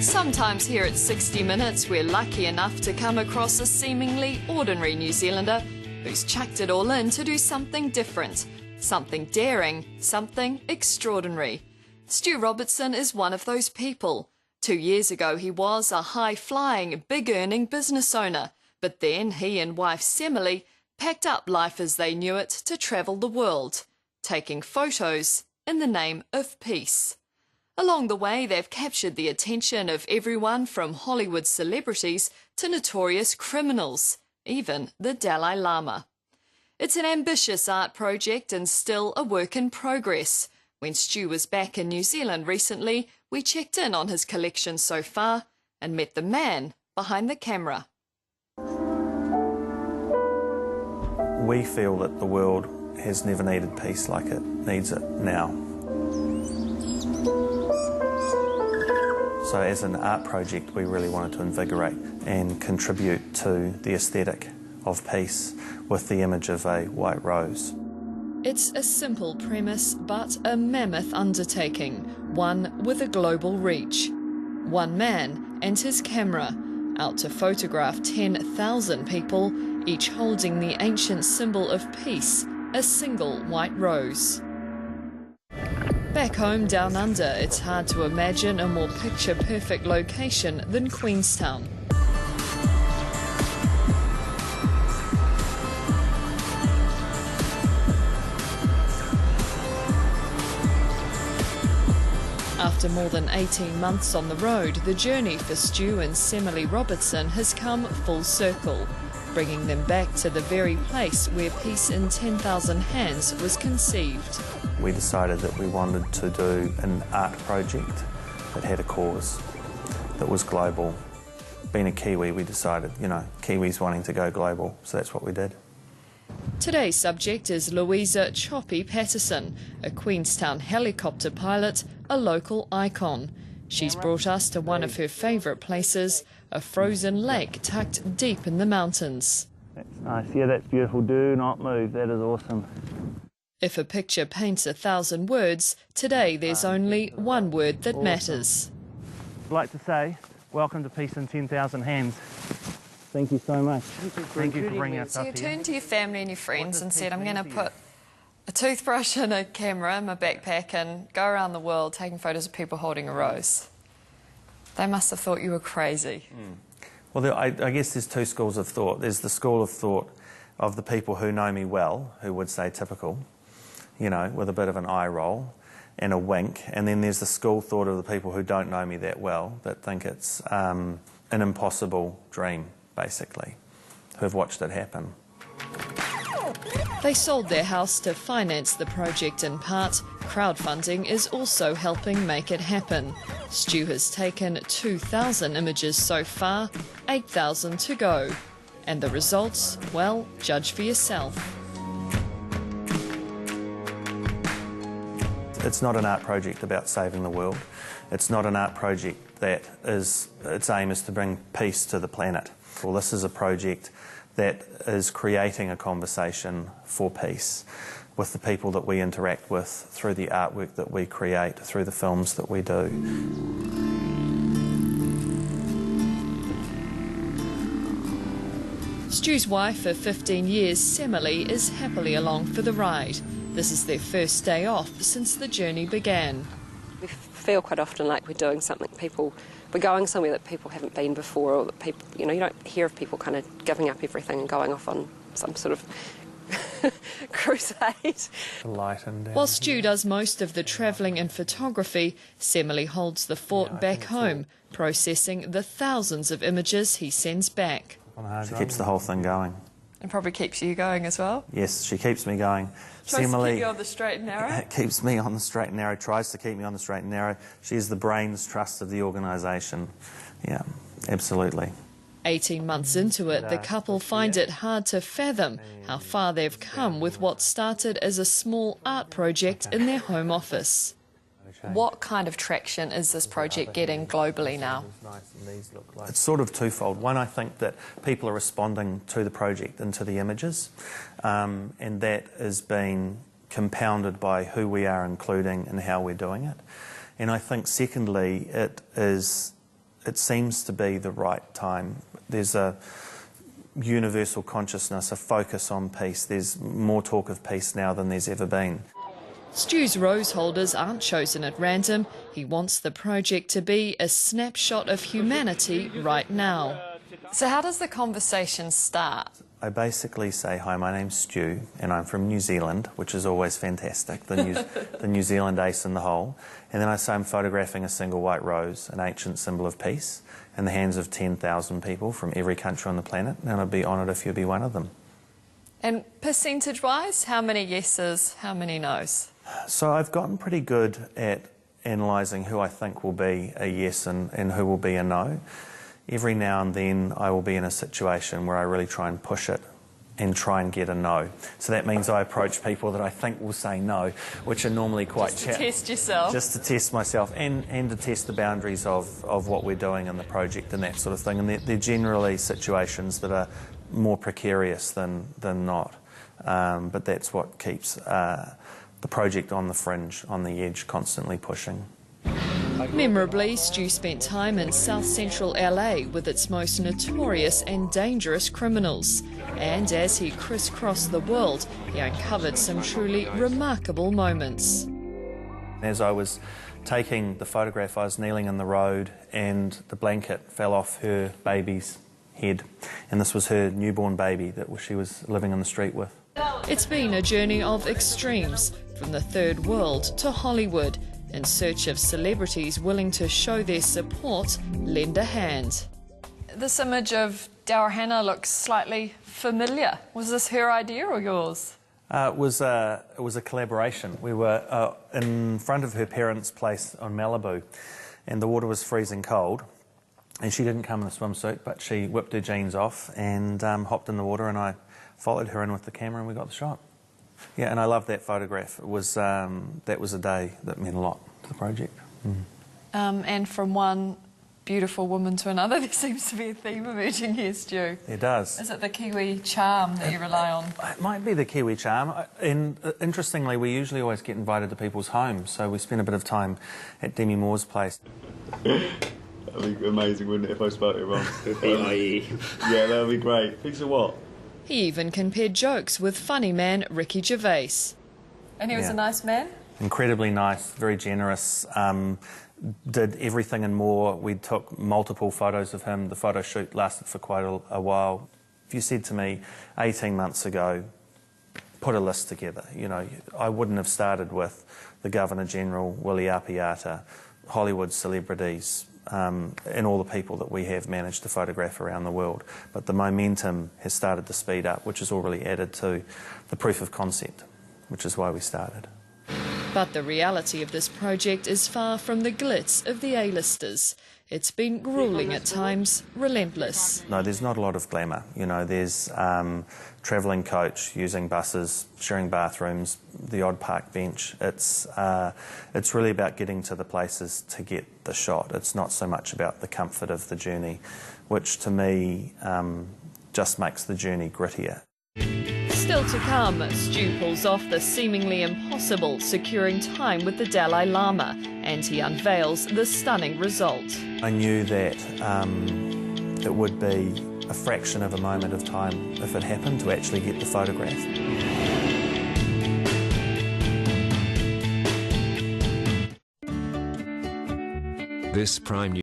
Sometimes here at 60 Minutes, we're lucky enough to come across a seemingly ordinary New Zealander who's chucked it all in to do something different, something daring, something extraordinary. Stu Robertson is one of those people. 2 years ago, he was a high-flying, big-earning business owner, but then he and wife Semele packed up life as they knew it to travel the world, taking photos in the name of peace. Along the way, they've captured the attention of everyone from Hollywood celebrities to notorious criminals, even the Dalai Lama. It's an ambitious art project and still a work in progress. When Stu was back in New Zealand recently, we checked in on his collection so far and met the man behind the camera. We feel that the world has never needed peace like it needs it now. So as an art project, we really wanted to invigorate and contribute to the aesthetic of peace with the image of a white rose. It's a simple premise, but a mammoth undertaking, one with a global reach. One man and his camera, out to photograph 10,000 people, each holding the ancient symbol of peace, a single white rose. Back home down under, it's hard to imagine a more picture-perfect location than Queenstown. After more than 18 months on the road, the journey for Stu and Semele Robertson has come full circle, bringing them back to the very place where Peace in 10,000 Hands was conceived. We decided that we wanted to do an art project that had a cause, that was global. Being a Kiwi, we decided, Kiwis wanting to go global, so that's what we did. Today's subject is Louisa "Choppy" Patterson, a Queenstown helicopter pilot, a local icon. She's brought us to one of her favourite places, a frozen lake tucked deep in the mountains. That's nice. Yeah, that's beautiful. Do not move. That is awesome. If a picture paints 1,000 words, today there's only one word that matters. I'd like to say, welcome to Peace in 10,000 Hands. Thank you so much. Thank you for bringing us up here. So you turned to your family and your friends and said, I'm going to put a toothbrush and a camera in my backpack and go around the world taking photos of people holding a rose. They must have thought you were crazy. Well, I guess there's two schools of thought. There's the school of thought of the people who know me well, who would say typical, with a bit of an eye roll and a wink. And then there's the school thought of the people who don't know me that well, that think it's an impossible dream, basically, who have watched it happen. They sold their house to finance the project in part. Crowdfunding is also helping make it happen. Stu has taken 2,000 images so far, 8,000 to go. And the results, well, judge for yourself. It's not an art project about saving the world. It's not an art project that its aim is to bring peace to the planet. Well, this is a project that is creating a conversation for peace with the people that we interact with through the artwork that we create, through the films that we do. Stu's wife for 15 years, Semele, is happily along for the ride. This is their first day off since the journey began. We feel quite often like we're doing something we're going somewhere that people haven't been before, or that people, you don't hear of people kind of giving up everything and going off on some sort of crusade. While Stu does most of the travelling and photography, Semele holds the fort back home, processing the thousands of images he sends back. She keeps the whole thing going. And probably keeps you going as well? Yes, she keeps me going. Tries to keep you on the straight and narrow? Keeps me on the straight and narrow, tries to keep me on the straight and narrow. She's the brains trust of the organisation. Yeah, absolutely. 18 months into it, the couple find it hard to fathom how far they've come with what started as a small art project in their home office. What kind of traction is this project getting globally now? It's sort of twofold. One, I think that people are responding to the project and to the images, and that is being compounded by who we are including and how we're doing it. And I think secondly, it is it seems to be the right time. There's a universal consciousness, a focus on peace. There's more talk of peace now than there's ever been. Stu's rose holders aren't chosen at random. He wants the project to be a snapshot of humanity right now. So how does the conversation start? I basically say, hi, my name's Stu, and I'm from New Zealand, which is always fantastic, the New Zealand ace in the hole. And then I say I'm photographing a single white rose, an ancient symbol of peace, in the hands of 10,000 people from every country on the planet, and I'd be honoured if you'd be one of them. And percentage-wise, how many yeses, how many nos? So I've gotten pretty good at analysing who I think will be a yes and who will be a no. Every now and then I will be in a situation where I really try and push it and try and get a no. So that means I approach people that I think will say no, which are normally quite... Just to test yourself. Just to test myself and to test the boundaries of what we're doing in the project and that sort of thing. And they're generally situations that are more precarious than not. But that's what keeps the project on the fringe, on the edge, constantly pushing. Memorably, Stu spent time in South Central LA with its most notorious and dangerous criminals. And as he crisscrossed the world, he uncovered some truly remarkable moments. As I was taking the photograph, I was kneeling in the road and the blanket fell off her baby's head. And this was her newborn baby that she was living in the street with. It's been a journey of extremes, from the third world to Hollywood, in search of celebrities willing to show their support, lend a hand. This image of Daryl Hannah looks slightly familiar. Was this her idea or yours? It was a collaboration. We were in front of her parents' place on Malibu, and the water was freezing cold. And she didn't come in a swimsuit, but she whipped her jeans off and hopped in the water, and I followed her in with the camera and we got the shot. Yeah, and I love that photograph. It was, that was a day that meant a lot to the project. And from one beautiful woman to another, there seems to be a theme emerging here, Stu. It does. Is it the Kiwi charm that you rely on? It might be the Kiwi charm. And interestingly, we usually always get invited to people's homes, so we spent a bit of time at Demi Moore's place. That'd be amazing, wouldn't it, if I spelt it wrong? Yeah, that'd be great. Thanks for what? He even compared jokes with funny man Ricky Gervais. And he was a nice man? Incredibly nice, very generous, did everything and more. We took multiple photos of him. The photo shoot lasted for quite a while. If you said to me 18 months ago, put a list together, you know, I wouldn't have started with the Governor-General, Willie Apiata, Hollywood celebrities, and all the people that we have managed to photograph around the world. But the momentum has started to speed up, which has already added to the proof of concept, which is why we started. But the reality of this project is far from the glitz of the A-listers. It's been gruelling at times, relentless. No, there's not a lot of glamour. You know, there's travelling coach, using buses, sharing bathrooms, the odd park bench. It's really about getting to the places to get the shot. It's not so much about the comfort of the journey, which to me just makes the journey grittier. Still to come, Stu pulls off the seemingly impossible, securing time with the Dalai Lama, and he unveils the stunning result. I knew that it would be a fraction of a moment of time if it happened to actually get the photograph. This Prime